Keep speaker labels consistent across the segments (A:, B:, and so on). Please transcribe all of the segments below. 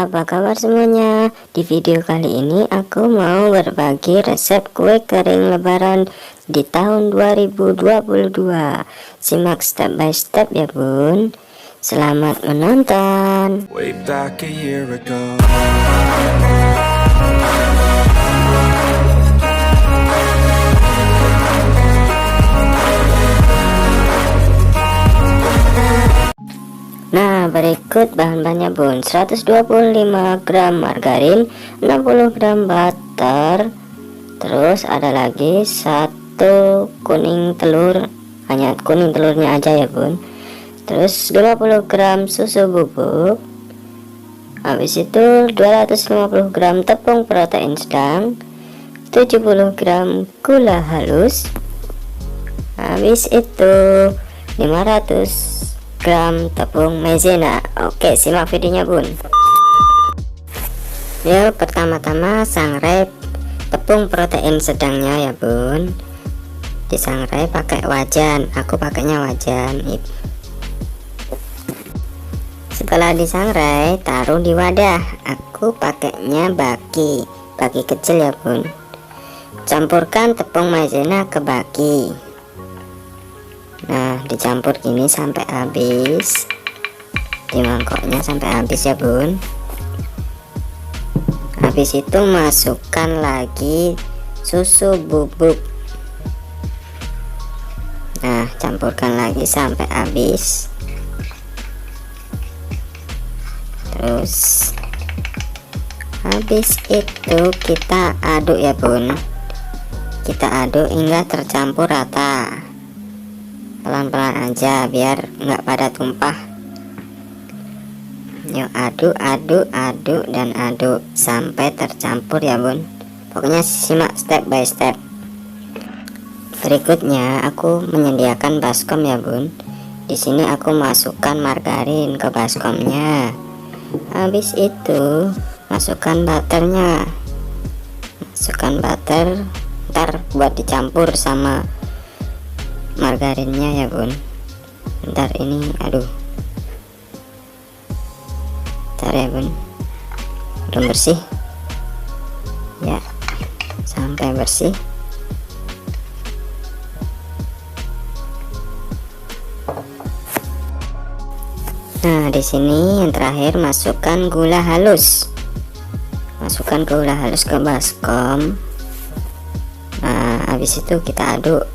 A: apa kabar semuanya? Di video kali ini aku mau berbagi resep kue kering lebaran di tahun 2022. Simak step by step ya bun. Selamat menonton. Way back a year ago. Nah, berikut bahan-bahannya bun. 125 gram margarin, 60 gram butter, terus ada lagi satu kuning telur, hanya kuning telurnya aja ya bun. Terus 50 gram susu bubuk, habis itu 250 gram tepung protein sedang, 70 gram gula halus, habis itu 500 gram tepung maizena. Oke, simak videonya bun. Yuk, pertama-tama sangrai tepung protein sedangnya ya bun. Disangrai pakai wajan, aku pakainya wajan. Setelah disangrai, taruh di wadah. Aku pakainya baki kecil ya bun. Campurkan tepung maizena ke baki. Nah, dicampur gini sampai habis, di mangkoknya sampai habis ya bun. Habis itu masukkan lagi susu bubuk. Nah, campurkan lagi sampai habis. Terus habis itu kita aduk ya bun. Kita aduk hingga tercampur rata. Pelan-pelan aja biar nggak pada tumpah. Yuk, aduk dan aduk sampai tercampur ya bun. Pokoknya simak step by step. Berikutnya aku menyediakan baskom ya bun. Di sini aku masukkan margarin ke baskomnya. Habis itu masukkan butternya. Masukkan butter, ntar buat dicampur sama margarinnya ya bun. Bentar ini, aduh, bentar ya bun, belum bersih ya, sampai bersih. Nah, di sini yang terakhir masukkan gula halus. Masukkan gula halus ke baskom. Nah, habis itu kita aduk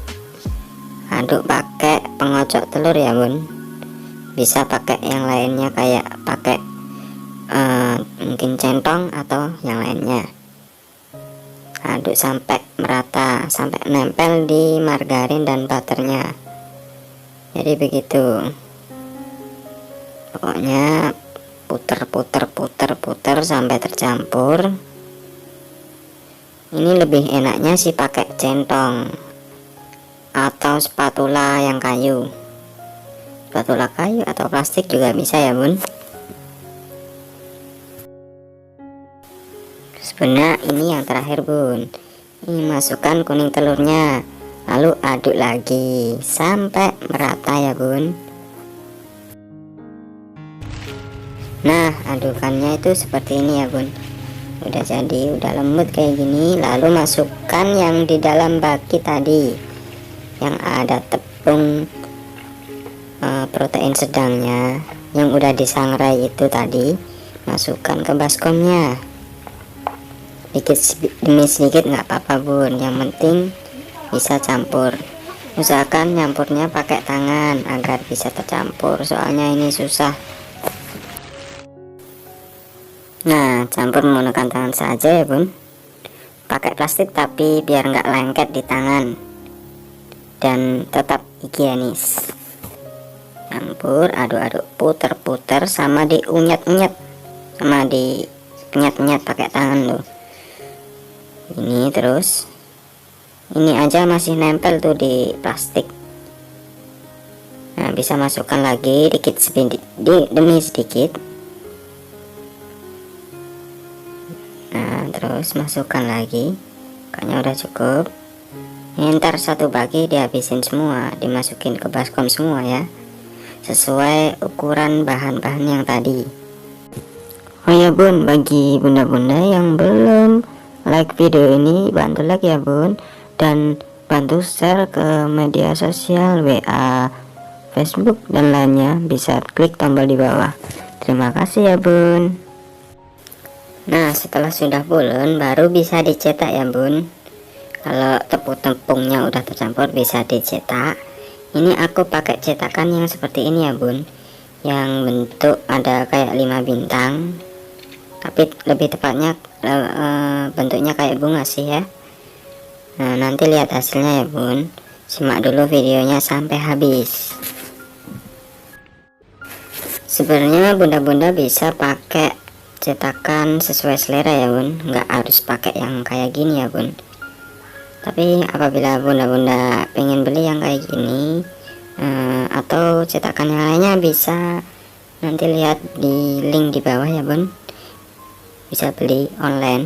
A: pakai pengocok telur ya bun. Bisa pakai yang lainnya kayak pakai mungkin centong atau yang lainnya. Aduk sampai merata, sampai nempel di margarin dan butternya. Jadi begitu, pokoknya puter sampai tercampur. Ini lebih enaknya sih pakai centong atau spatula yang kayu, spatula kayu atau plastik juga bisa ya bun. Sebenarnya ini yang terakhir bun. Ini masukkan kuning telurnya, lalu aduk lagi sampai merata ya bun. Nah, adukannya itu seperti ini ya bun. Udah jadi, udah lembut kayak gini. Lalu masukkan yang di dalam baki tadi, yang ada tepung protein sedangnya yang udah disangrai itu tadi. Masukkan ke baskomnya dikit demi sedikit, nggak apa-apa bun, yang penting bisa campur. Usahakan nyampurnya pakai tangan agar bisa tercampur, soalnya ini susah. Nah, campur menggunakan tangan saja ya bun. Pakai plastik tapi biar nggak lengket di tangan dan tetap higienis. Campur, aduk-aduk, puter-puter sama diunyat-unyat, sama di penyat-penyat pakai tangan loh. Ini terus, ini aja masih nempel tuh di plastik. Nah, bisa masukkan lagi dikit demi sedikit. Nah, terus masukkan lagi, kayaknya udah cukup. Ini ntar satu bagi dihabisin semua, dimasukin ke baskom semua ya, sesuai ukuran bahan-bahan yang tadi. Oh ya bun, bagi bunda-bunda yang belum like video ini, bantu like ya bun, dan bantu share ke media sosial WA, Facebook dan lainnya. Bisa klik tombol di bawah. Terima kasih ya bun. Nah, setelah sudah bulan baru bisa dicetak ya bun. Kalau tepung-tepungnya udah tercampur bisa dicetak. Ini aku pakai cetakan yang seperti ini ya bun, yang bentuk ada kayak 5 bintang, tapi lebih tepatnya bentuknya kayak bunga sih ya. Nah, nanti lihat hasilnya ya bun. Simak dulu videonya sampai habis. Sebenarnya bunda-bunda bisa pakai cetakan sesuai selera ya bun, nggak harus pakai yang kayak gini ya bun. Tapi apabila bunda-bunda pengen beli yang kayak gini atau cetakan yang lainnya, bisa nanti lihat di link di bawah ya bun, bisa beli online.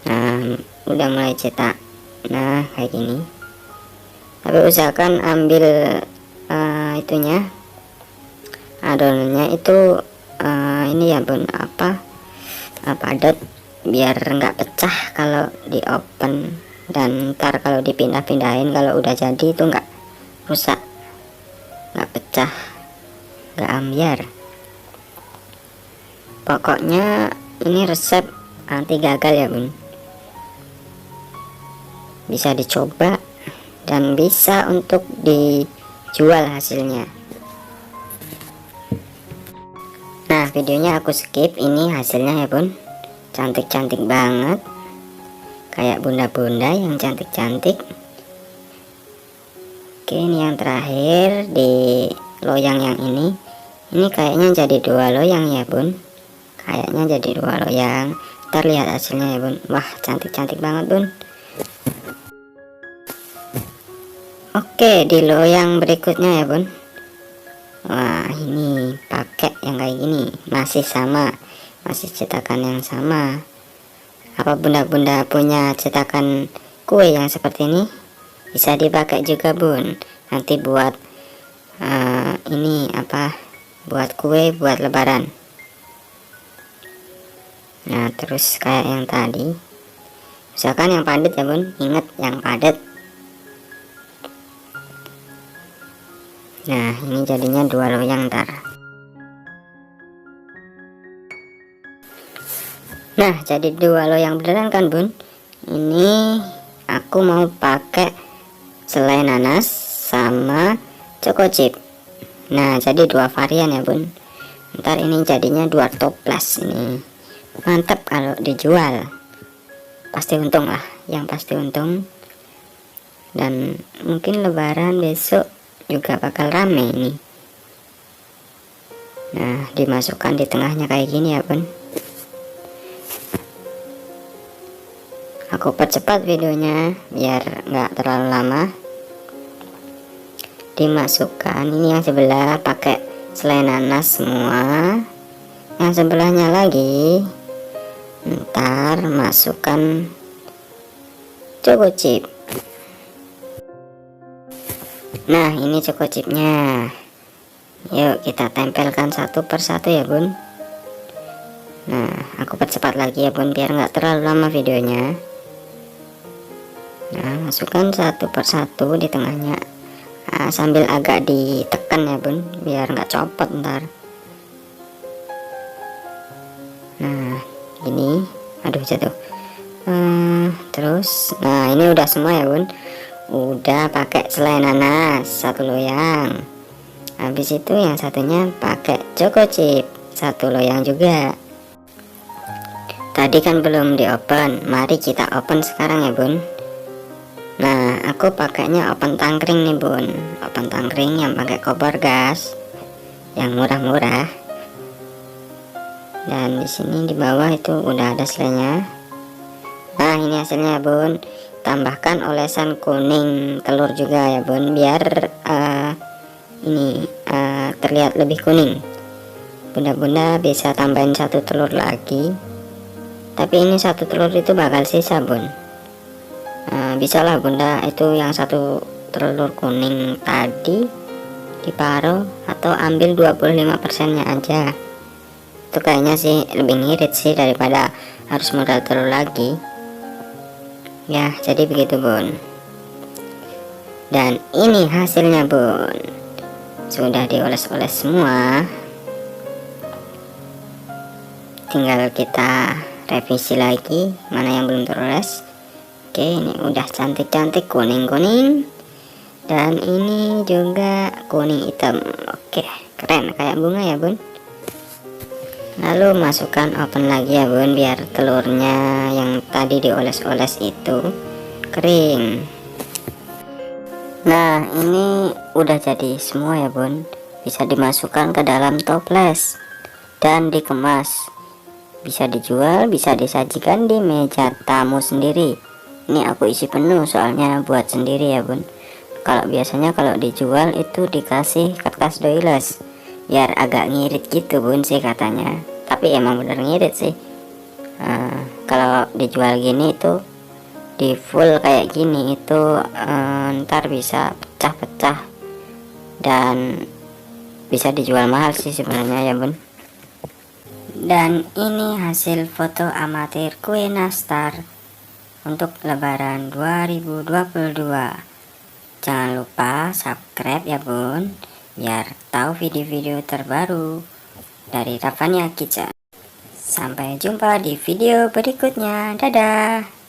A: Nah, udah mulai cetak. Nah, kayak gini. Tapi usahakan ambil itunya, adonannya itu ini ya bun, padat, biar nggak pecah kalau di open, dan ntar kalau dipindah-pindahin kalau udah jadi itu nggak rusak, nggak pecah, nggak ambiar. Pokoknya ini resep anti gagal ya bun, bisa dicoba dan bisa untuk dijual hasilnya. Nah, videonya aku skip, ini hasilnya ya bun, cantik-cantik banget, kayak bunda-bunda yang cantik-cantik. Oke, ini yang terakhir di loyang yang ini kayaknya jadi 2 loyang ya bun, kayaknya jadi 2 loyang. Ntar lihat hasilnya ya bun. Wah, cantik-cantik banget bun. Oke, di loyang berikutnya ya bun. Wah, ini pakai yang kayak gini, masih sama, masih cetakan yang sama. Apa bunda-bunda punya cetakan kue yang seperti ini? Bisa dipakai juga bun, nanti buat ini buat kue, buat lebaran. Nah, terus kayak yang tadi, misalkan yang padat ya bun, ingat yang padat. Nah, ini jadinya 2 loyang ntar. Nah, jadi 2 loyang beneran kan bun. Ini aku mau pakai selai nanas sama choco chip. Nah, jadi 2 varian ya bun. Ntar ini jadinya 2 toples. Ini mantap kalau dijual, pasti untung lah, yang pasti untung. Dan mungkin lebaran besok juga bakal rame ini. Nah, dimasukkan di tengahnya kayak gini ya bun. Aku percepat videonya biar nggak terlalu lama. Dimasukkan, ini yang sebelah pakai selai nanas semua, yang sebelahnya lagi ntar masukkan choco chip. Nah, ini choco chipnya. Yuk kita tempelkan satu persatu ya bun. Nah, aku percepat lagi ya bun biar nggak terlalu lama videonya. Nah, masukkan satu persatu di tengahnya, sambil agak ditekan ya bun biar nggak copot ntar. Nah, ini aduh jatuh. Terus nah ini udah semua ya bun, udah pakai selai nanas 1 loyang, habis itu yang satunya pakai choco chip 1 loyang juga. Tadi kan belum di open, mari kita open sekarang ya bun. Nah, aku pakainya open tangkring nih bun, open tangkring yang pakai kompor gas yang murah-murah. Dan di sini di bawah itu udah ada selainya. Nah, ini hasilnya bun. Tambahkan olesan kuning telur juga ya bun, biar ini terlihat lebih kuning. Bunda-bunda bisa tambahin 1 telur lagi, tapi ini 1 telur itu bakal sisa bun. Bisa lah bunda itu yang 1 telur kuning tadi diparuh atau ambil 25%-nya aja. itu kayaknya sih lebih ngirit sih daripada harus modal telur lagi ya. Jadi begitu bun, dan ini hasilnya bun, sudah dioles-oles semua, tinggal kita revisi lagi mana yang belum teroles. Oke, ini udah cantik-cantik kuning-kuning, dan ini juga kuning hitam. Oke, keren kayak bunga ya bun. Lalu masukkan oven lagi ya bun, biar telurnya yang tadi dioles-oles itu kering. Nah, ini udah jadi semua ya bun, bisa dimasukkan ke dalam toples dan dikemas, bisa dijual, bisa disajikan di meja tamu sendiri. Ini aku isi penuh soalnya buat sendiri ya bun. Kalau biasanya kalau dijual itu dikasih kertas doiles biar agak ngirit gitu bun sih katanya, tapi emang bener ngirit sih. Kalau dijual gini itu di full kayak gini itu ntar bisa pecah-pecah dan bisa dijual mahal sih sebenarnya ya bun. Dan ini hasil foto amatir kue nastar untuk lebaran 2022. Jangan lupa subscribe ya bun, biar tahu video-video terbaru dari Ravania Kitchen. Sampai jumpa di video berikutnya. Dadah.